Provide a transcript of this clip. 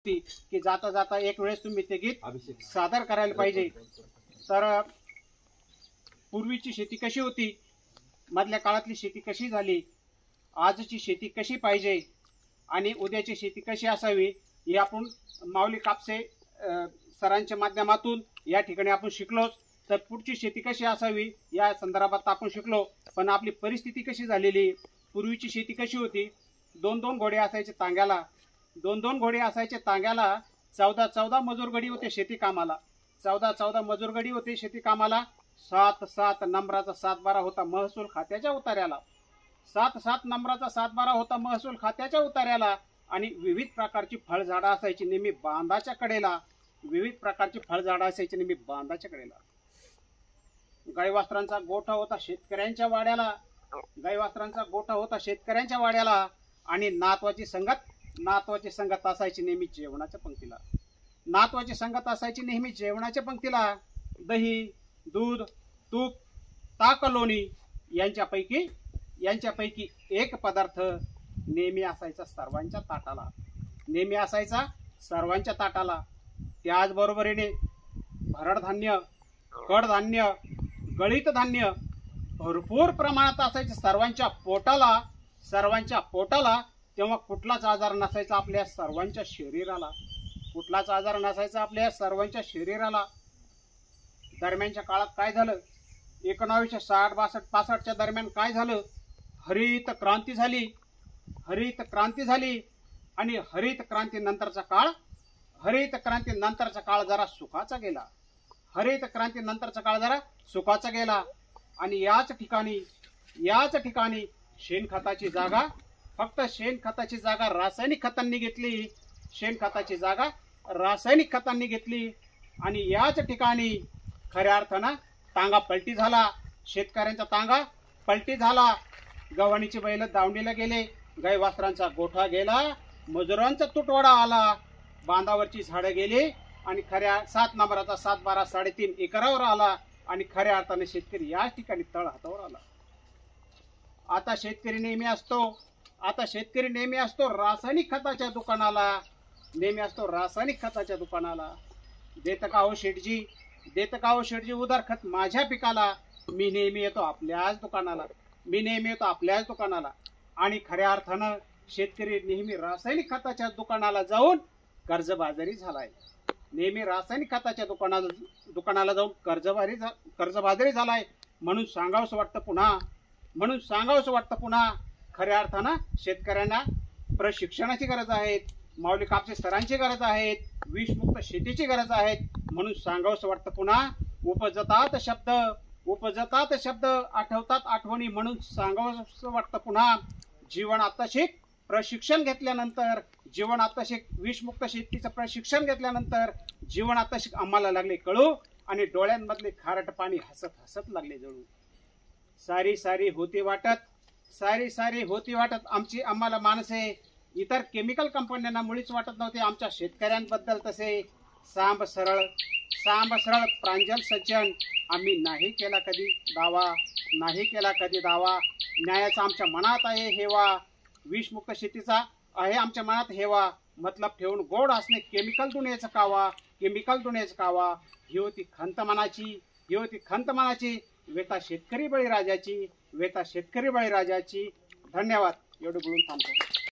होती की जाता जाता एक वेळेस तुम्ही ते गीत सादर करायला पाहिजे। तर पूर्वीची शेती कशी होती, मधल्या काळातली शेती कशी झाली, आजची शेती कशी पाहिजे आणि उद्याची शेती कशी असावी हे आपण माऊली कापसे सरांच्या माध्यमातून या ठिकाणी आपण शिकलोच। तर पुढची शेती कशी असावी या संदर्भात आपण शिकलो। पण आपली परिस्थिती कशी झालेली, पूर्वीची शेती कशी होती, 2-2 घोडे असायचे तांग्याला, 2-2 घोडे असायचे तांग्याला, 14-14 मजूर गडी होते शेती कामाला, 14-14 मजूर गडी होते शेती कामाला, 7-7 नंबराचा 7-12 होता महसूल खात्याच्या उतार्याला, 7-7 नंबराचा 7-12 होता महसूल खात्याच्या उतार्याला। आणि विविध प्रकारची फळझाडं असायची नेहमी बांधाच्या कडेला, विविध प्रकारची फळझाडं असायची नेहमी बांधाच्या कडेला। गाईवास्त्रांचा गोठा होता शेतकऱ्यांच्या वाड्याला, गाईवास्त्रांचा गोठा होता शेतकऱ्यांच्या वाड्याला। आणि नातवाची संगत असायची नेहमी जेवणाच्या पंक्तीला, नातवाची संगत असायची नेहमी जेवणाच्या पंक्तीला। दही, दूध, तूप, ताक, लोणी यांच्यापैकी एक पदार्थ नेहमी असायचा सर्वांच्या ताटाला, नेहमी असायचा सर्वांच्या ताटाला। त्याचबरोबरीने भरड धान्य, कडधान्य, गळीत धान्य भरपूर प्रमाणात असायचं सर्वांच्या पोटाला। तेव्हा कुठलाच आजार नसायचा आपल्या सर्वांच्या शरीराला, कुठलाच आजार नसायचा आपल्या सर्वांच्या शरीराला। दरम्यानच्या काळात काय झालं, 1960-62-65 दरम्यान काय झालं, हरित क्रांती झाली। आणि हरित क्रांतीनंतरचा काळ जरा सुखाचा गेला, हरित क्रांतीनंतरचा काळ जरा सुखाचा गेला। आणि याच ठिकाणी शेणखताची जागा, फक्त शेणखताची जागा रासायनिक खतांनी घेतली, शेणखताची जागा रासायनिक खतांनी घेतली। आणि याच ठिकाणी खऱ्या अर्थानं तांगा पलटी झाला, शेतकऱ्यांचा तांगा पलटी झाला। गव्हाणीची बैल दावणीला गेले, गाईवास्त्रांचा गोठा गेला, मजुरांचा तुटवडा आला, बांधावरची झाडं गेली आणि खऱ्या 7 नंबराचा 7-12 3.5 एकरावर आला। आणि खऱ्या अर्थाने शेतकरी याच ठिकाणी तळ हातावर आला। आता शेतकरी नेहमी असतो रासायनिक खताच्या दुकानाला, देत का हो शेठजी उधार खत माझ्या पिकाला, मी नेहमी येतो आपल्याच दुकानाला। आणि खऱ्या अर्थानं शेतकरी नेहमी रासायनिक खताच्या दुकानाला जाऊन कर्जबाजारी झालाय, नेहमी रासायनिक खताच्या दुकानाला जाऊन कर्जबाजारी झालाय। म्हणून सांगावंसं वाटतं पुन्हा खऱ्या अर्थानं शेतकऱ्यांना प्रशिक्षणाची गरज आहे, माऊली कापसे सरांची गरज आहे, विषमुक्त शेतीची गरज आहे। म्हणून सांगावंसं वाटतं पुन्हा, उपजतात शब्द आठवतात आठवणी, म्हणून सांगावंसं वाटतं पुन्हा, जीवन आत्ताशिक प्रशिक्षण घेतल्यानंतर, विषमुक्त शेतीचं प्रशिक्षण घेतल्यानंतर जीवन आत्ताशिक आम्हाला लागले कळू आणि डोळ्यांमधले खारट पाणी हसत लागले जळू। सारी होती वाटत आम्हाला माणसे इतर केमिकल कंपन्यांना मुळीच वाटत नव्हते आमच्या शेतकऱ्यांबद्दल तसे। सांब सरळ प्रांजल सज्जन, आम्ही नाही केला कधी दावा, न्यायाचा आमच्या मनात आहे हेवा, विषमुक्त शेतीचा आहे आमच्या मनात हेवा, मतलब ठेवून गोड असणे केमिकल दुनियेचा कावा। ही होती खंत मनाची, वेता शेतकरी बळीराजाची। धन्यवाद, एवढं बोलून थांबतो।